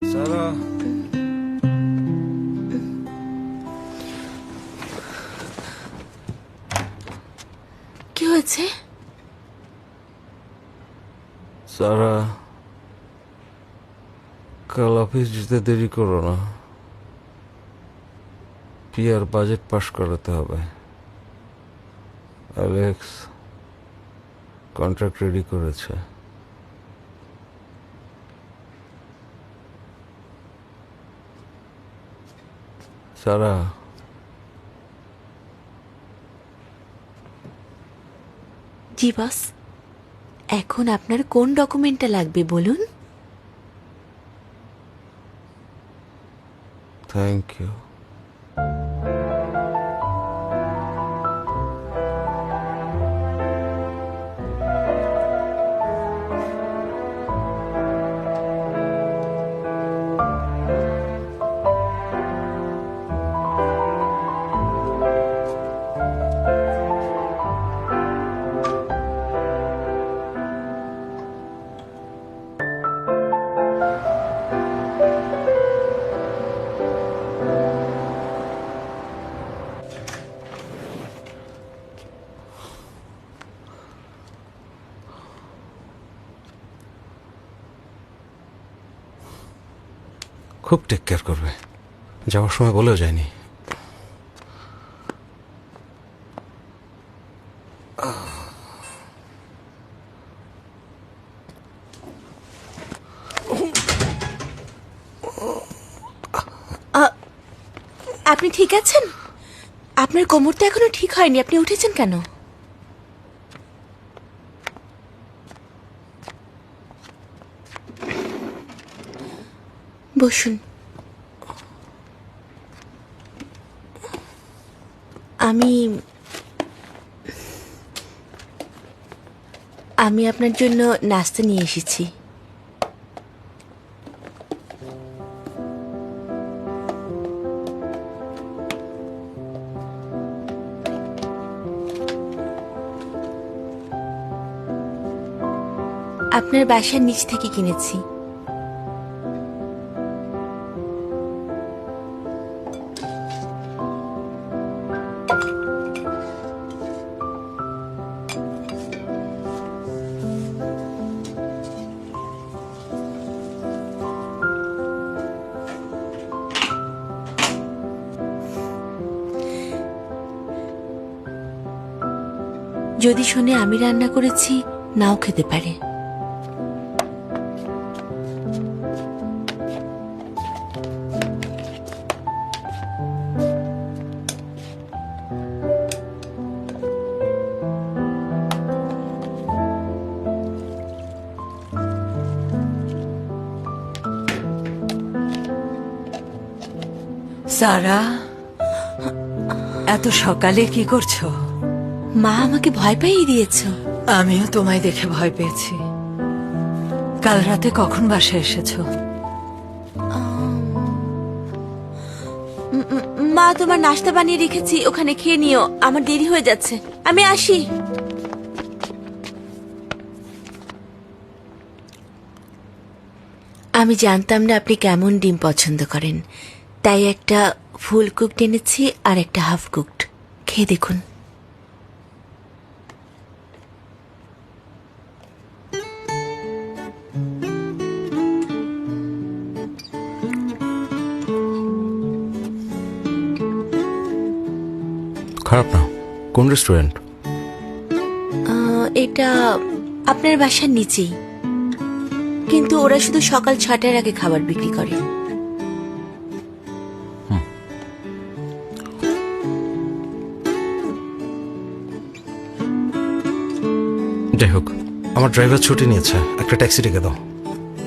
সারা, কি হয়েছে? সারা, কাল অফিস যেতে দেরি করো না। পিয়ার বাজেট পাস করাতে হবে। অ্যালেক্স কন্ট্রাক্ট রেডি করেছে। সারা, জি বস, এখন আপনার কোন ডকুমেন্টটা লাগবে বলুন। Thank you. খুব টেক কেয়ার করবে, যাওয়ার সময় বলেও যায়নি। আপনি ঠিক আছেন? আপনার কোমরটা এখনো ঠিক হয়নি, আপনি উঠেছেন কেন? বসুন। আমি আমি আপনার জন্য নাস্তা নিয়ে এসেছি। আপনার বাসার নিচ থেকে কিনেছি। যদি শুনে আমি রান্না করেছি, নাও খেতে পারে। সারা, এত সকালে কি করছো? মা আমাকে ভয় পাইয়ে দিয়েছ। আমিও তোমায় দেখে ভয় পেয়েছি। কাল রাতে কখন বাসায় এসেছো? মা, তোমার নাস্তা বানিয়ে রেখেছি, ওখানে খেয়ে নিও, আমার দেরি হয়ে যাচ্ছে, আমি আসি। আমি জানতাম না আপনি কেমন ডিম পছন্দ করেন, তাই একটা ফুল কুকড এনেছি আর একটা হাফ কুকড। খেয়ে দেখুন। খারাপ না। কোন রেস্টুরেন্ট? এটা আপনার বাসার নিচেই, কিন্তু ওরা শুধু সকাল 6টার আগে খাবার বিক্রি করে। যাই হোক, আমার ড্রাইভার ছুটি নিয়েছে, একটা ট্যাক্সি ডেকে দাও।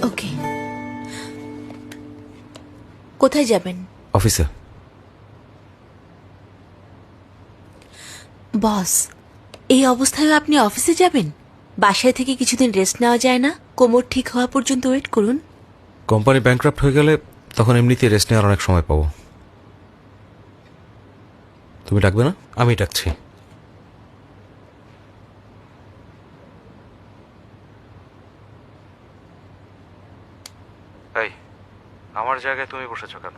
ওকে। কোথায় যাবেন? অফিসে। বস, এই অবস্থায় আপনি অফিসে যাবেন? বাসায় থেকে কিছুদিন রেস্ট নেওয়া যায় না? কোমর ঠিক হওয়া পর্যন্ত ওয়েট করুন। কোম্পানি ব্যাংক্রাফ্ট হয়ে গেলে তখন এমনিতেই রেস্ট নেওয়ার অনেক সময় পাবো। তুমি ডাকবে না? আমি ডাকছি। আমার জায়গায় তুমি বসেছো কেন?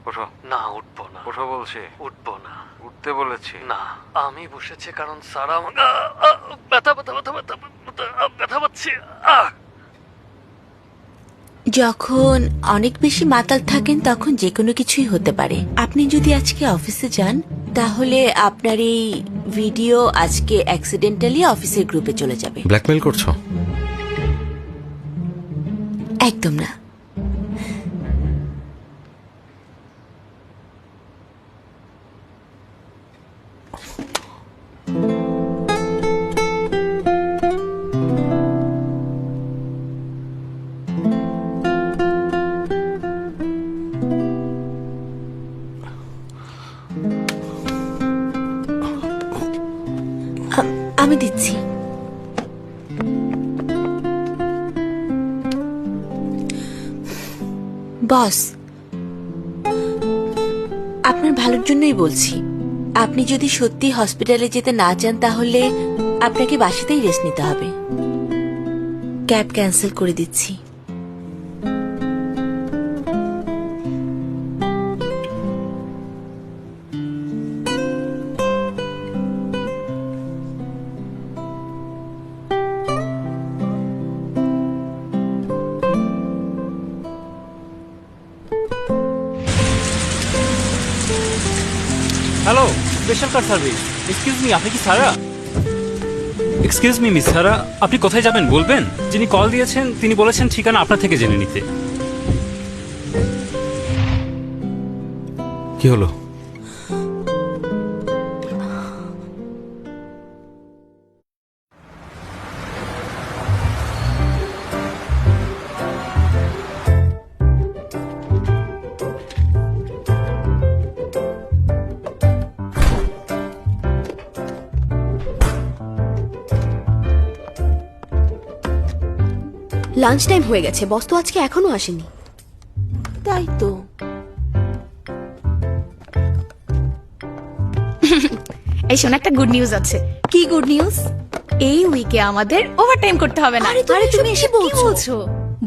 ওঠো। না, উঠবো না। ওঠো বলছি। উঠবো না। উঠতে বলেছি। না, আমি বসেছি কারণ সারা আমাকে ব্যথা ব্যথা ব্যথা ব্যথা ব্যথা পাচ্ছি। যখন অনেক বেশি মাতাল থাকেন তখন যে কোনো কিছুই হতে পারে। আপনি যদি আজকে অফিসে যান তাহলে আপনার এই ভিডিও আজকে অ্যাক্সিডেন্টালি অফিসের গ্রুপে চলে যাবে। ব্ল্যাকমেল করছো? একদম না। আমি দিচ্ছি। বস, আপনার ভালোর জন্যই বলছি। আপনি যদি সত্যি হসপিটালে যেতে না চান তাহলে আপনাকে বাসাতেই রেস্ট নিতে হবে। ক্যাব ক্যান্সেল করে দিচ্ছি। Hello, special car service. Excuse me, আপনি কি সারা? এক্সকিউজ মি মিস সারা, আপনি কোথায় যাবেন বলবেন? যিনি কল দিয়েছেন তিনি বলেছেন ঠিকানা আপনার থেকে জেনে নিতে। কি হলো? লাঞ্চ টাইম হয়ে গেছে, বস তো আজকে এখনো আসেনি। তাই তো। এই শোন, একটা গুড নিউজ আছে। কি গুড নিউজ? এই উইকে আমাদের ওভারটাইম করতে হবে না। আরে তুমি এসে কি বলছো?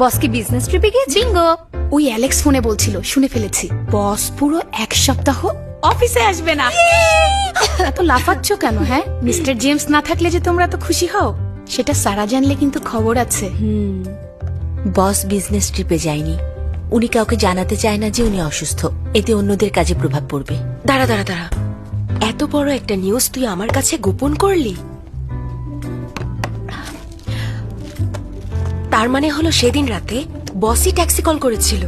বস কি বিজনেস ট্রিপে গিয়েছে? বিঙ্গো। ওই অ্যালেক্স ফোনে বলছিল, শুনে ফেলেছি। বস পুরো এক সপ্তাহ অফিসে আসবে না। এত লাফাচ্ছ কেন? হ্যাঁ, মিস্টার জেমস না থাকলে যে তোমরা তো খুশি হও, সেটা সারা জানলে কিন্তু খবর আছে। বস বিজনেস ট্রিপে যায়নি। উনি কাউকে জানাতে চায় না যে উনি অসুস্থ। এতে অন্যদের কাজে প্রভাব পড়বে। দাঁড়া দাঁড়া দাঁড়া, এত বড় একটা নিউজ তুই আমার কাছে গোপন করলি? তার মানে হলো সেদিন রাতে বসই ট্যাক্সি কল করেছিল।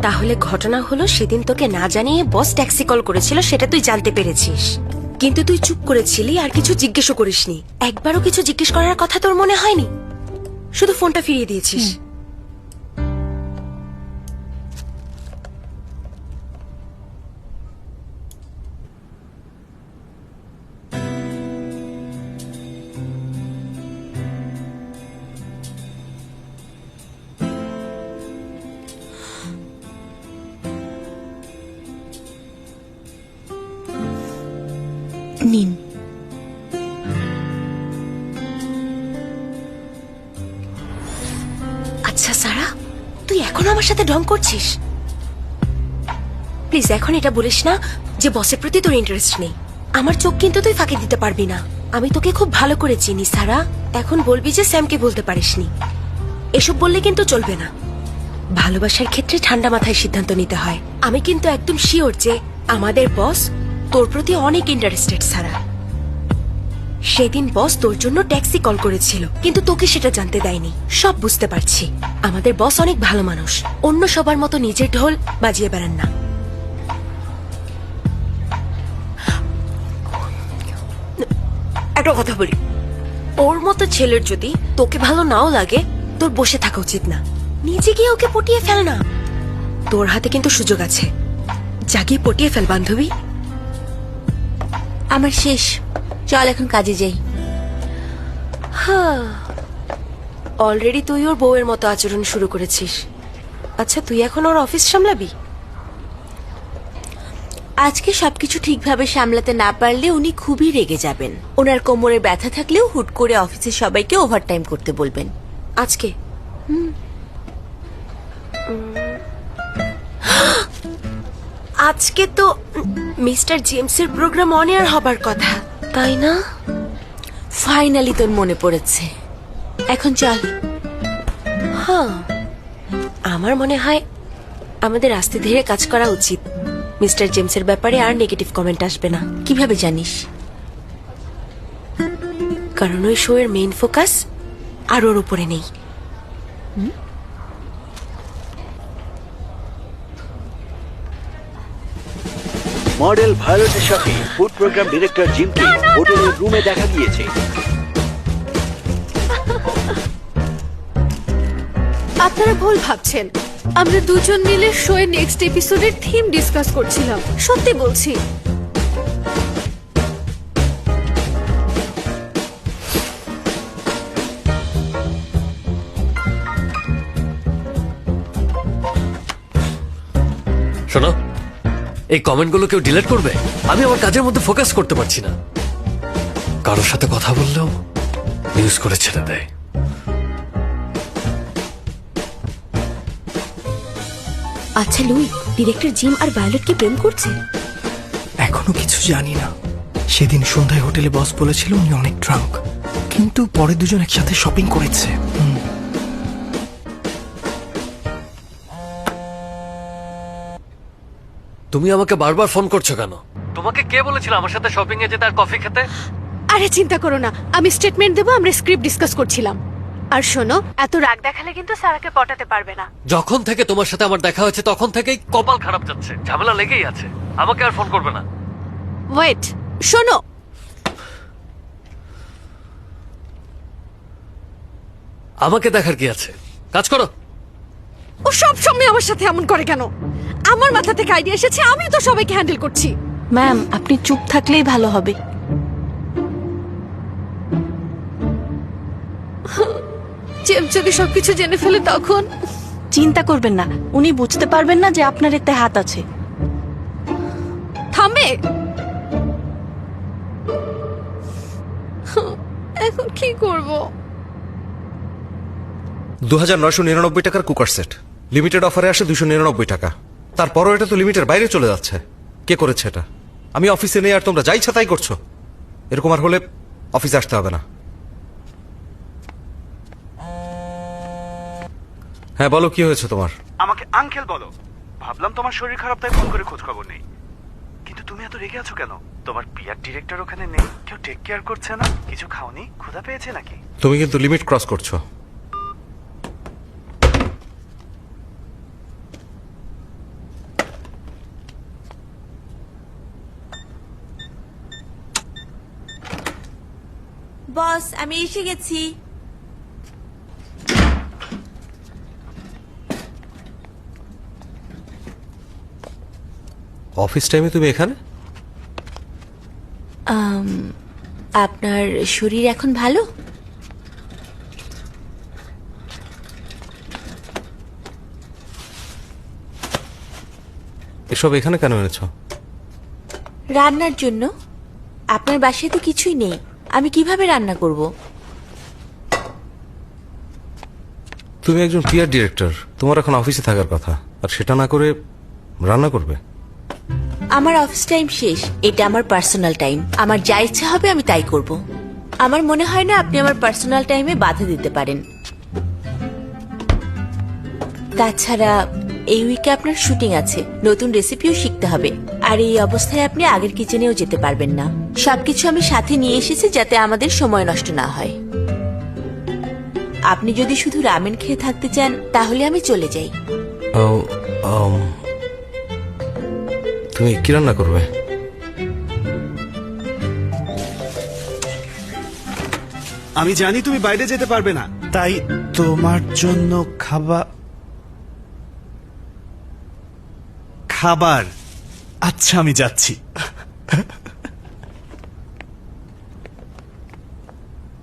তাহলে ঘটনা হলো সেদিন তোকে না জানিয়ে বস ট্যাক্সি কল করেছিল, সেটা তুই জানতে পেরেছিস, কিন্তু তুই চুপ করেছিলি আর কিছু জিজ্ঞেসও করিসনি। একবারও কিছু জিজ্ঞেস করার কথা তোর মনে হয়নি, শুধু ফোনটা ফিরিয়ে দিয়েছিস। নিন। আচ্ছা সারা, তুই এখন আমার সাথে ঢং করছিস? প্লিজ এখন এটা বলিস না যে বসের প্রতি তোর ইন্টারেস্ট নেই। আমার চোখ কিন্তু তুই ফাঁকি দিতে পারবি না। আমি তোকে খুব ভালো করে চিনি সারা। এখন বলবি যে স্যামকে বলতে পারিসনি। এসব বললে কিন্তু চলবে না। ভালোবাসার ক্ষেত্রে ঠান্ডা মাথায় সিদ্ধান্ত নিতে হয়। আমি কিন্তু একদম শিওর যে আমাদের বস তোর প্রতি অনেক ইন্টারেস্টেড সারা। সেদিন বস তোর জন্য ট্যাক্সি কল করেছিল, কিন্তু তোকে সেটা জানতে দেয়নি। সব বুঝতে পারছি, আমাদের বস অনেক ভালো মানুষ, অন্য সবার মতো নিজের ঢোল বাজিয়ে বেড়ান না। একটা কথা বলি, ওর মতো ছেলের যদি তোকে ভালো নাও লাগে, তোর বসে থাকা উচিত না। নিজে গিয়ে ওকে পটিয়ে ফেল না। তোর হাতে কিন্তু সুযোগ আছে, জাগিয়ে পটিয়ে ফেল বান্ধবী। আমার শেষ, চল এখন কাজে যাই। হ্যাঁ, অলরেডি তুই ওর বউয়ের মতো আচরণ শুরু করেছিস। আচ্ছা, তুই এখন ওর অফিস সামলাবি? আজকে সবকিছু ঠিকভাবে সামলাতে না পারলে উনি খুবই রেগে যাবেন। ওনার কোমরে ব্যথা থাকলেও হুট করে অফিসের সবাইকে ওভারটাইম করতে বলবেন। আজকে আজকে তো মিস্টার জেমসের প্রোগ্রাম অন এয়ার হবার কথা, তাই না? ফাইনালি তোর মনে পড়েছে। এখন চল। হ্যাঁ, আমার মনে হয় আমাদের আস্তে ধীরে কাজ করা উচিত। মিস্টার জেমসের ব্যাপারে আর নেগেটিভ কমেন্ট আসবে না, কিভাবে জানিস? কারণ ওই শো এর মেইন ফোকাস আর ওর উপরে নেই। মডেল ভায়োলেটের সাথে ফুড প্রোগ্রাম ডিরেক্টর জিমকে হোটেলের রুমে দেখা গিয়েছে। আপনারা ভুল ভাবছেন, আমরা দুজন মিলে শো এর নেক্সট এপিসোডের থিম ডিসকাস করছিলাম। সত্যি বলছি। শোনো, এই কমেন্টগুলো কেউ ডিলিট করবে? আমি আমার কাজের মধ্যে ফোকাস করতে পারছি না। কারোর সাথে কথা বললেও ইউজ করে ছেড়ে দেয়। আচ্ছা লুই, ডিরেক্টর জিম আর ভায়োলেট কি প্রেম করছে? এখনো কিছু জানি না। সেদিন সন্ধ্যায় হোটেলে বস বলেছিল উনি অনেক ড্রাঙ্ক, কিন্তু পরে দুজন একসাথে শপিং করেছে। তুমি আমাকে বারবার ফোন করছো কেন? তোমাকে কে বলেছিল আমার সাথে শপিং এ যেতে আর কফি খেতে? আরে চিন্তা করো না, আমি স্টেটমেন্ট দেবো, আমরা স্ক্রিপ্ট ডিসকাস করছিলাম। আর শোনো, এত রাগ দেখালে কিন্তু সারাকে পটাতে পারবে না। যখন থেকে তোমার সাথে আমার দেখা হয়েছে তখন থেকেই কপাল খারাপ যাচ্ছে, ঝামেলা লেগেই আছে। আমাকে আর ফোন করবে না। ওয়েট, শোনো, আমাকে দেখার কি আছে? কাজ করো। ও সব সময় আমার সাথে এমন করে কেন? আমার মাথা থেকে আইডিয়া এসেছে, আমি তো সবাইকে হ্যান্ডেল করছি। ম্যাম, আপনি চুপ থাকলেই ভালো হবে। জেমস যদি সবকিছু জেনে ফেলে তখন? চিন্তা করবেন না, উনি বুঝতে পারবেন না যে আপনার এতে হাত আছে। থামবে? এখন কি করব? 2999 টাকার কুকার সেট লিমিটেড অফারে আসে 299 টাকা। তারপরও এটা তো লিমিটের বাইরে চলে যাচ্ছে। কে করেছে এটা? আমি অফিসে নেই আর তোমরা যাই ইচ্ছা তাই করছো। এরকম আর হলে অফিসে আসতে হবে না। হ্যাঁ বলো, কি হয়েছে তোমার? আমাকে আঙ্কেল বলো। ভাবলাম তোমার শরীর খারাপ তাই ফোন করে খোঁজ খবর নেই। কিন্তু তুমি এত রেগে আছো কেন? তোমার পিআর ডিরেক্টর ওখানে নেই, কেউ টেক কেয়ার করছে না? কিছু খাওনি? ক্ষুধা পেয়েছে নাকি? তুমি কিন্তু লিমিট ক্রস করছো। বস, আমি এসে গেছি। অফিস টাইমে তুমি এখানে? আপনার শরীর এখন ভালো? এসব এখানে কেন এনেছো? রান্নার জন্য। আপনার বাসায় তো কিছুই নেই, আমি কিভাবে রান্না করব? তুমি একজন পিআর ডিরেক্টর, তোমার এখন অফিসে থাকার কথা, আর সেটা না করে রান্না করবে? আমার অফিস টাইম শেষ, এটা আমার পার্সোনাল টাইম। আমার যা ইচ্ছা হবে আমি তাই করব। আমার মনে হয় না আপনি আমার পার্সোনাল টাইমে বাধা দিতে পারেন। তাছাড়া এই উইকে আপনার শুটিং আছে, নতুন রেসিপিও শিখতে হবে, আর এই অবস্থায় আপনি আগের কিচেনেও যেতে পারবেন না। সবকিছু আমি সাথে নিয়ে এসেছি যাতে আমাদের সময় নষ্ট না হয়। আপনি যদি শুধু রামেন খেয়ে থাকতে চান তাহলে আমি চলে যাই। তুমি কি রান্না করবে? আমি জানি তুমি বাইরে যেতে পারবে না, তাই তোমার জন্য খাবার। আচ্ছা আমি যাচ্ছি।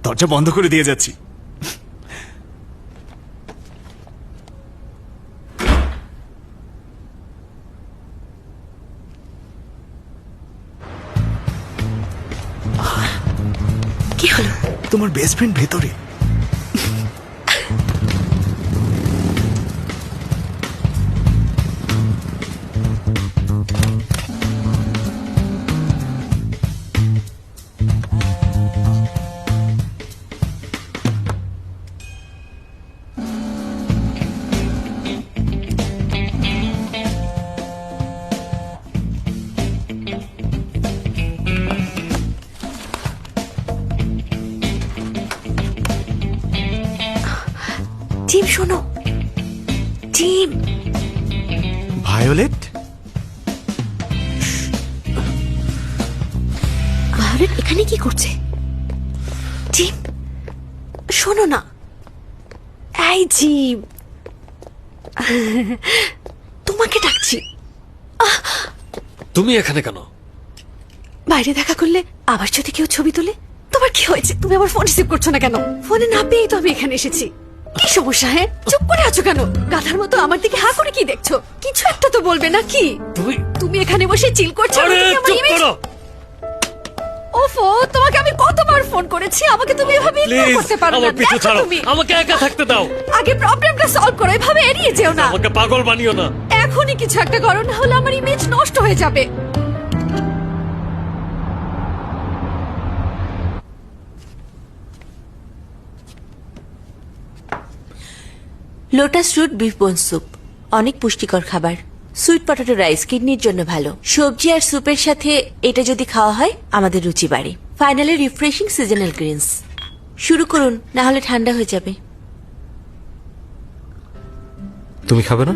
দরজা বন্ধ করে দিয়ে যাচ্ছি। কি হলো? তোমার বেস্ট ফ্রেন্ড ভেতরে। ভায়োলেট? ভায়োলেট এখানে কি করছে? জিম, শোনো না। এই জিম, তোমাকে ডাকছি। তুমি এখানে কেন? বাইরে দেখা করলে আবার যদি কেউ ছবি তোলে, তোমার কি হয়েছে? তুমি আমার ফোন রিসিভ করছো না কেন? ফোনে না পেয়েই তো আমি এখানে এসেছি। কি সমস্যা? হ্যাঁ, চুপ করে আছো কেন? গাধার মতো আমার দিকে হা করে কি দেখছো? কিছু একটা তো বলবে না কি? তুমি এখানে বসে চিল করছো আর আরে ওদিকে আমার চুপ image- করো। ওফো, তোমাকে আমি কতবার ফোন করেছি, আমাকে তুমি এভাবে ইগনোর প্লিজ করতে পারো না। আমার পিছু দেখো ছাড়ো, তুমি আমাকে একা থাকতে দাও। আগে প্রবলেমটা সলভ করো, এভাবে এড়িয়ে যেও না। আমাকে পাগল বানিও না। এখনই কিছু একটা করো, না হলে আমার ইমেজ নষ্ট হয়ে যাবে। লোটাস রুট বিফ বোন স্যুপ অনেক পুষ্টিকর খাবার। সুইট পটেটো রাইস কিডনির জন্য ভালো। সবজি আর স্যুপের সাথে এটা যদি খাওয়া হয় আমাদের রুচি বাড়ে। Finally refreshing seasonal Greens. শুরু করুন, না হলে ঠান্ডা হয়ে যাবে। তুমি খাবে না?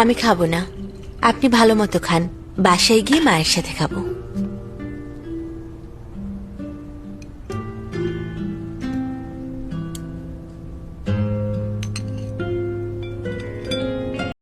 আমি খাবো না, আপনি ভালো মতো খান। বাসায় গিয়ে মায়ের সাথে খাবো।